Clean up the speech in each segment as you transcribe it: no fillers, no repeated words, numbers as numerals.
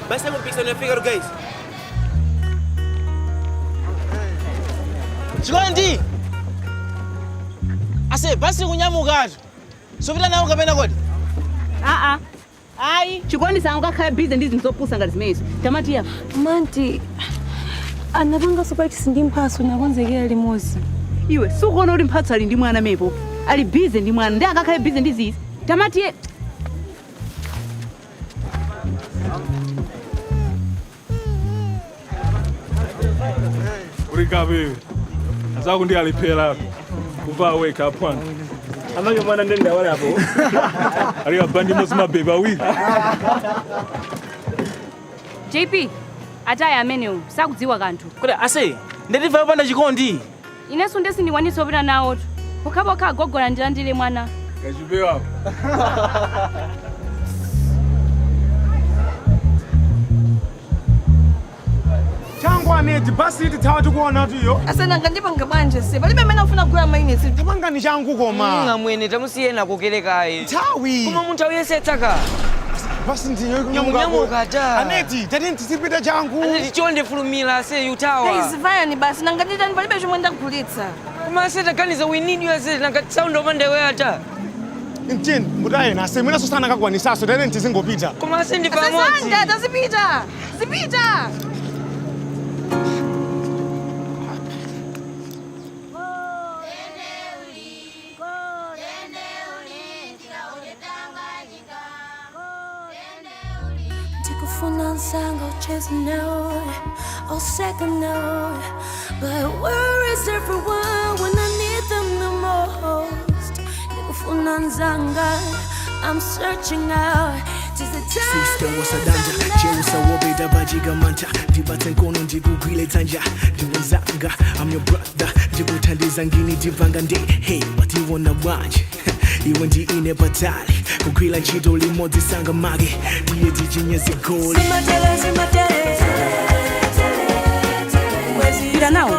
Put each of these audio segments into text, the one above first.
Basi hebu mpikisane Figaro guys. Chikondi. Ase basi kunyamuka. Sopita nawo kapena kodi? Ai, chikondi sangu kakhala busy ndizi nzopusa ngati zimenezo. Tamati ya. Manti anapanga surprise ndi mphaso nakonzekera limozi. Iwe sukuona kuti mphatso ali ndi mwana mepo. Ali busy ndi mwana. Ndi akakhala busy ndi zizi. Tamati ya. Urikabe. Azako ndi aliphela. Kuva wake up one. Amake mwana ndenda wale hapo. Ali abandi mozima beba wili. JP, ataya amenewo sakudziwa kanthu. Kodi ase, ndetifa yopanda chikondi. Inesu ndesi ndikwanisa opita nawo. Pokhapokha gogola ndilandire mwana. Kachipewa. Changu aneti basi iti tawa tukuona tuyo. Asana ngandipanga bwanje se. Palibe amene afuna kugula mainesi. Tapanga ni changu koma. Ngamwene tamusiyena kukelekayi. Tawi. Kuma munthu yesetaka. Basi ndinyo kunyamuka. Kunyamuka ta. Aneti, tati ntisipita changu. Aneti chonde fulumila ase yutawa. Hey, Zivaya ni basi nangandita palibe chomwe ndakugulitsa. Kuma ase taganiza we need you ase nanga sound omandewe ata. Ntini, mutaye na ase mwina susana kakwanisaso tati ntisingopita. Kuma ase ndi pamodzi. Asanda tazipita. Zipita. Tikufuna nsanga ucheze nawe, or second note. But where is everyone when I need them the most? Tikufuna nsanga, I'm searching out. Sister wasadanja, cheusa wobeda bajiga manta. Dibate nkono ndikugwile tanja. Ndiwenzanga, I'm your brother. Ndikutandiza ngini divanga nde. Hey, what you wanna watch? Iwe ndi ine batali. Kugwila nchito limodzi sanga mage. Ndiye tichinyezi goli. Pita nawo.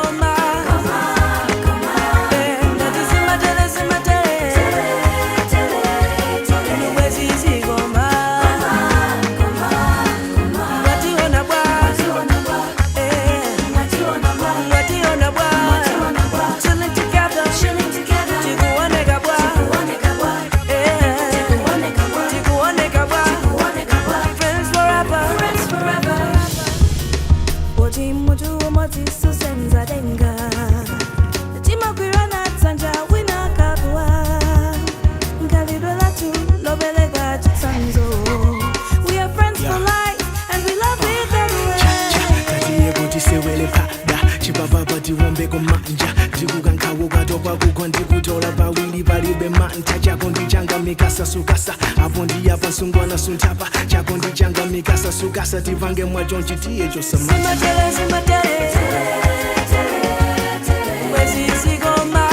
Sukasa avondi yapa sungwana suntapa chakondi changa mikasa sukasa tivange mwa jonchi tie josama Simatele Wezi sigoma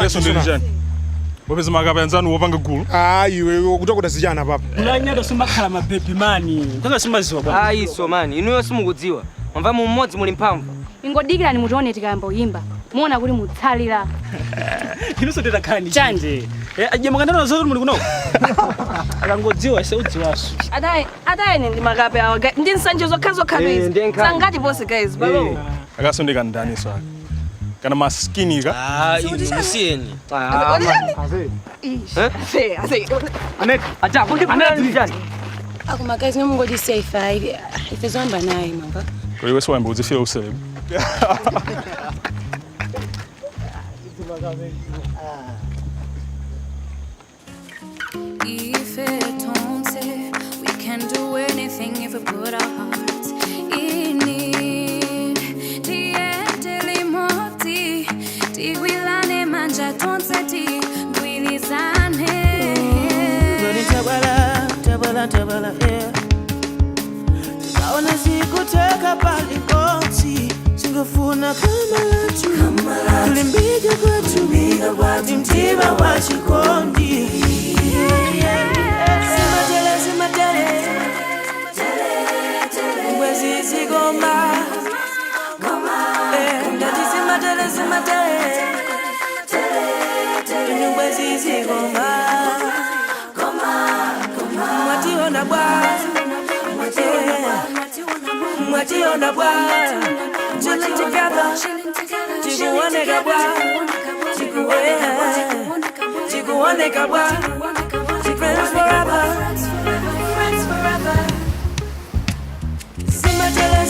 Yesu ndirijani. Wapeza makapenzanu wopanga gulu. Iwe kutokuta zijana papa. Kulanyada sumakhala mabebi mani. Kanga simaziwa bwana. Ayi so mani, inuyo simukudziwa. Mwamva mu mmodzi muli mphamvu. Ingodikirani mutione tikayamba uyimba. Muona kuti mutsalira. Inuso tetakhani chanje. Ajamangandana zozo muli kuno. Akangodziwa seudziwaso. Ataye ndi makape awa. Ndi nsanje zokhazo khabezi. Sangati boss guys, balo. Akasondeka ndani so. Kana maskini ka? Musiyeni. Aneti. Acha, kundi ndirijani. Akuma guys nomungodi safe ifezomba naye mamba. Wewe swambe uzifia usebe. If it don't say we can do anything if we put our hearts in it. Tietele moti, tigwilane manja tonseti, gwilizane. Tabala, tabala, tabala, Teka pali konti singofuna kama latu tulimbiga kwa tumiga wati mtima wa chikondi Simatele Mwezi zigoma Ndati simatele Mwezi zigoma Mwationa bwa Mwationa bwa Chilling together Chikuoneka bwa Chikuoneka bwa Friends forever Simatele